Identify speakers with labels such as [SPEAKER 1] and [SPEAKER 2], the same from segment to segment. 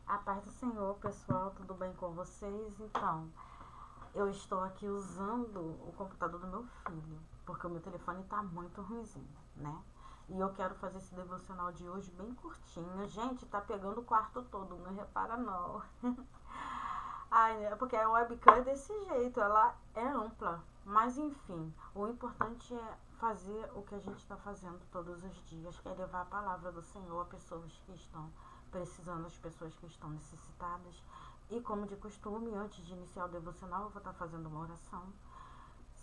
[SPEAKER 1] A paz do Senhor, pessoal, tudo bem com vocês? Então, eu estou aqui usando o computador do meu filho, porque o meu telefone tá muito ruimzinho, né? E eu quero fazer esse devocional de hoje bem curtinho. Gente, tá pegando o quarto todo, não repara não. Ai, é porque a webcam é desse jeito, ela é ampla. Mas enfim, o importante é fazer o que a gente está fazendo todos os dias, que é levar a palavra do Senhor a pessoas que estão precisando, as pessoas que estão necessitadas. E como de costume, antes de iniciar o devocional, eu vou estar fazendo uma oração.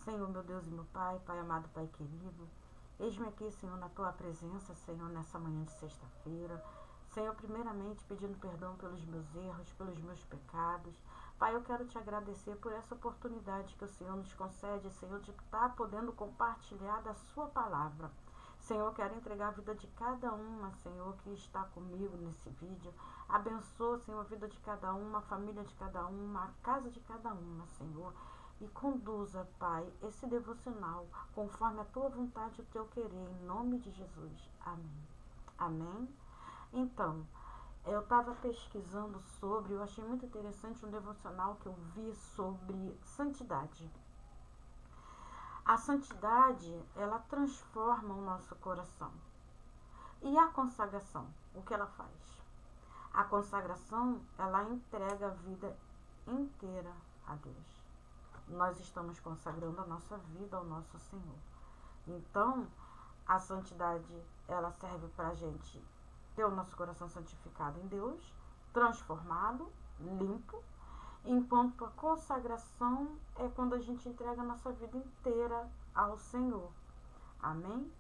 [SPEAKER 1] Senhor, meu Deus e meu Pai, Pai amado, Pai querido, eis-me aqui, Senhor, na Tua presença, Senhor, nessa manhã de sexta-feira. Senhor, primeiramente pedindo perdão pelos meus erros, pelos meus pecados. Pai, eu quero te agradecer por essa oportunidade que o Senhor nos concede, Senhor, de estar podendo compartilhar da Sua palavra. Senhor, eu quero entregar a vida de cada uma, Senhor, que está comigo nesse vídeo. Abençoa, Senhor, a vida de cada uma, a família de cada uma, a casa de cada uma, Senhor. E conduza, Pai, esse devocional conforme a Tua vontade e o Teu querer, em nome de Jesus. Amém. Amém? Então, eu estava pesquisando sobre, eu achei muito interessante um devocional que eu vi sobre santidade. A santidade, ela transforma o nosso coração. E a consagração, o que ela faz? A consagração, ela entrega a vida inteira a Deus. Nós estamos consagrando a nossa vida ao nosso Senhor. Então, a santidade, ela serve para a gente ter o nosso coração santificado em Deus, transformado, limpo, enquanto a consagração é quando a gente entrega a nossa vida inteira ao Senhor. Amém?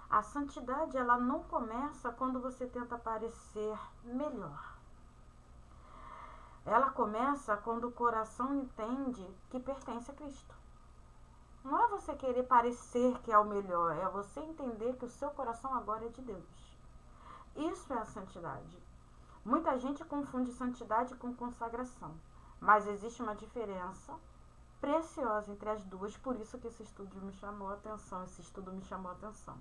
[SPEAKER 1] A santidade, ela não começa quando você tenta parecer melhor. Ela começa quando o coração entende que pertence a Cristo. Não é você querer parecer que é o melhor, é você entender que o seu coração agora é de Deus. Isso é a santidade. Muita gente confunde santidade com consagração, mas existe uma diferença preciosa entre as duas, por isso que esse estudo me chamou a atenção.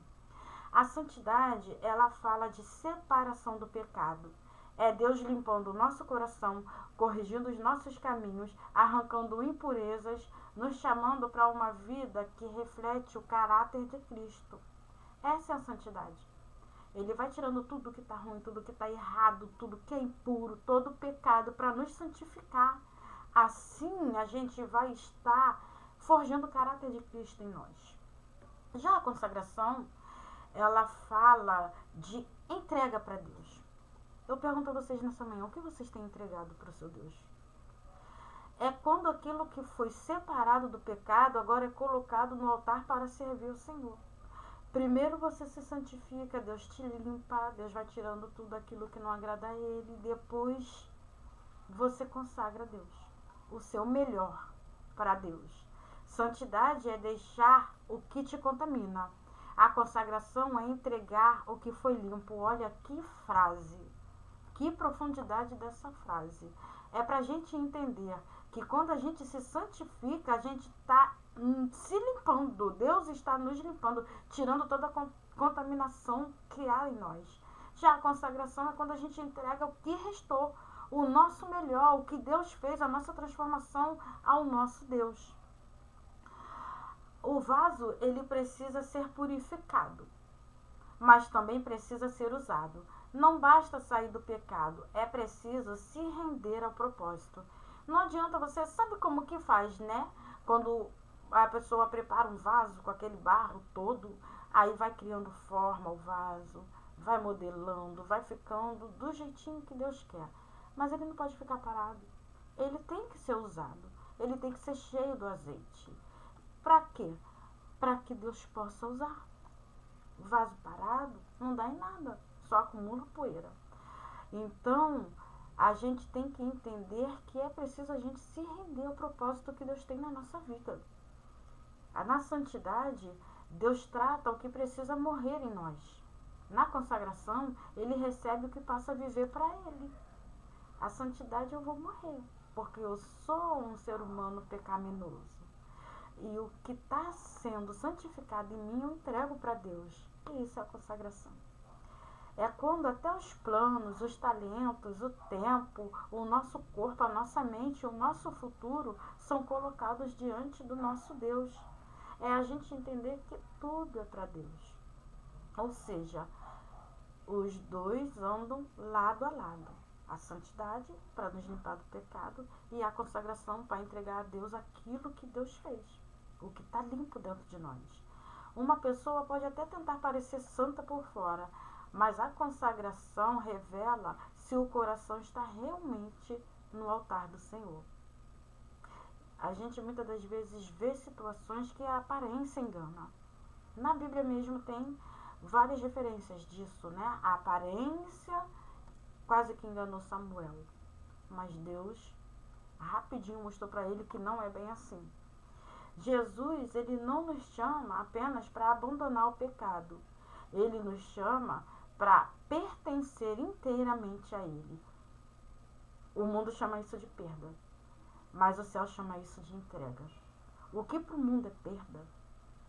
[SPEAKER 1] A santidade, ela fala de separação do pecado. É Deus limpando o nosso coração, corrigindo os nossos caminhos, arrancando impurezas, nos chamando para uma vida que reflete o caráter de Cristo. Essa é a santidade. Ele vai tirando tudo que está ruim, tudo que está errado, tudo que é impuro, todo pecado, para nos santificar. Assim a gente vai estar forjando o caráter de Cristo em nós. Já a consagração, ela fala de entrega para Deus. Eu pergunto a vocês nessa manhã, o que vocês têm entregado para o seu Deus? É quando aquilo que foi separado do pecado agora é colocado no altar para servir o Senhor. Primeiro você se santifica, Deus te limpa, Deus vai tirando tudo aquilo que não agrada a Ele. Depois você consagra a Deus, o seu melhor para Deus. Santidade é deixar o que te contamina. A consagração é entregar o que foi limpo. Olha que frase, que profundidade dessa frase. É para a gente entender que quando a gente se santifica, a gente está se limpando. Deus está nos limpando, tirando toda a contaminação que há em nós. Já a consagração é quando a gente entrega o que restou, o nosso melhor, o que Deus fez, a nossa transformação ao nosso Deus. O vaso, ele precisa ser purificado, mas também precisa ser usado. Não basta sair do pecado, é preciso se render ao propósito. Não adianta você, sabe como que faz, né? Quando a pessoa prepara um vaso com aquele barro todo, aí vai criando forma o vaso, vai modelando, vai ficando do jeitinho que Deus quer. Mas ele não pode ficar parado. Ele tem que ser usado. Ele tem que ser cheio do azeite. Para quê? Para que Deus possa usar. Vaso parado não dá em nada, só acumula poeira. Então, a gente tem que entender que é preciso a gente se render ao propósito que Deus tem na nossa vida. Na santidade, Deus trata o que precisa morrer em nós. Na consagração, Ele recebe o que passa a viver para Ele. A santidade eu vou morrer, porque eu sou um ser humano pecaminoso. E o que está sendo santificado em mim, eu entrego para Deus. E isso é a consagração. É quando até os planos, os talentos, o tempo, o nosso corpo, a nossa mente, o nosso futuro são colocados diante do nosso Deus. É a gente entender que tudo é para Deus. Ou seja, os dois andam lado a lado. A santidade para nos limpar do pecado e a consagração para entregar a Deus aquilo que Deus fez, o que está limpo dentro de nós. Uma pessoa pode até tentar parecer santa por fora, mas a consagração revela se o coração está realmente no altar do Senhor. A gente muitas das vezes vê situações que a aparência engana. Na Bíblia mesmo tem várias referências disso, né? A aparência quase que enganou Samuel, mas Deus rapidinho mostrou para ele que não é bem assim. Jesus, ele não nos chama apenas para abandonar o pecado. Ele nos chama para pertencer inteiramente a ele. O mundo chama isso de perda, mas o céu chama isso de entrega. O que para o mundo é perda,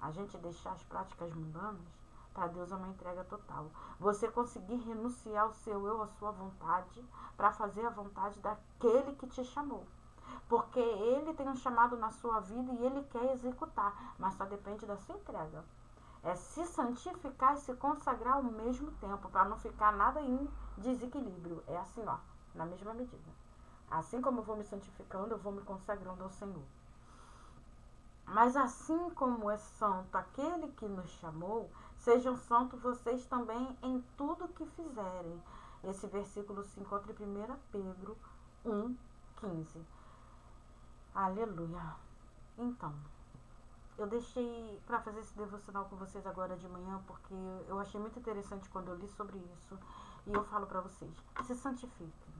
[SPEAKER 1] a gente deixar as práticas mundanas, para Deus é uma entrega total. Você conseguir renunciar ao seu eu, à sua vontade, para fazer a vontade daquele que te chamou. Porque ele tem um chamado na sua vida e ele quer executar, mas só depende da sua entrega. É se santificar e se consagrar ao mesmo tempo, para não ficar nada em desequilíbrio. É assim, ó, na mesma medida. Assim como eu vou me santificando, eu vou me consagrando ao Senhor. Mas assim como é santo aquele que nos chamou, sejam santos vocês também em tudo que fizerem. Esse versículo se encontra em 1 Pedro 1,15. Aleluia. Então, eu deixei para fazer esse devocional com vocês agora de manhã, porque eu achei muito interessante quando eu li sobre isso. E eu falo para vocês, se santifiquem,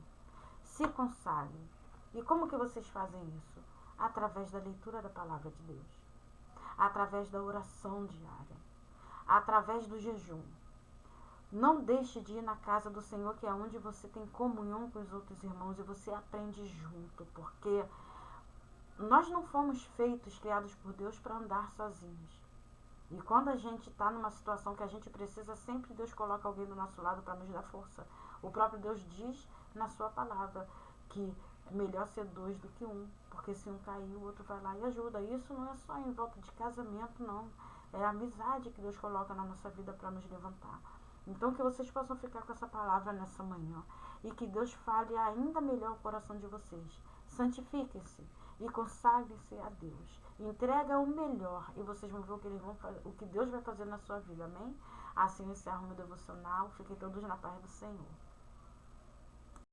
[SPEAKER 1] se consagrem. E como que vocês fazem isso? Através da leitura da palavra de Deus, através da oração diária, através do jejum. Não deixe de ir na casa do Senhor, que é onde você tem comunhão com os outros irmãos e você aprende junto, porque nós não fomos criados por Deus para andar sozinhos. E quando a gente está numa situação que a gente precisa, sempre Deus coloca alguém do nosso lado para nos dar força. O próprio Deus diz na sua palavra que é melhor ser dois do que um, porque se um cair, o outro vai lá e ajuda. Isso não é só em volta de casamento, não. É a amizade que Deus coloca na nossa vida para nos levantar. Então que vocês possam ficar com essa palavra nessa manhã e que Deus fale ainda melhor o coração de vocês. Santifiquem-se e consagrem-se a Deus. Entrega o melhor e vocês vão ver o que Deus vai fazer na sua vida. Amém? Assim eu encerro meu devocional. Fiquem todos na paz do Senhor.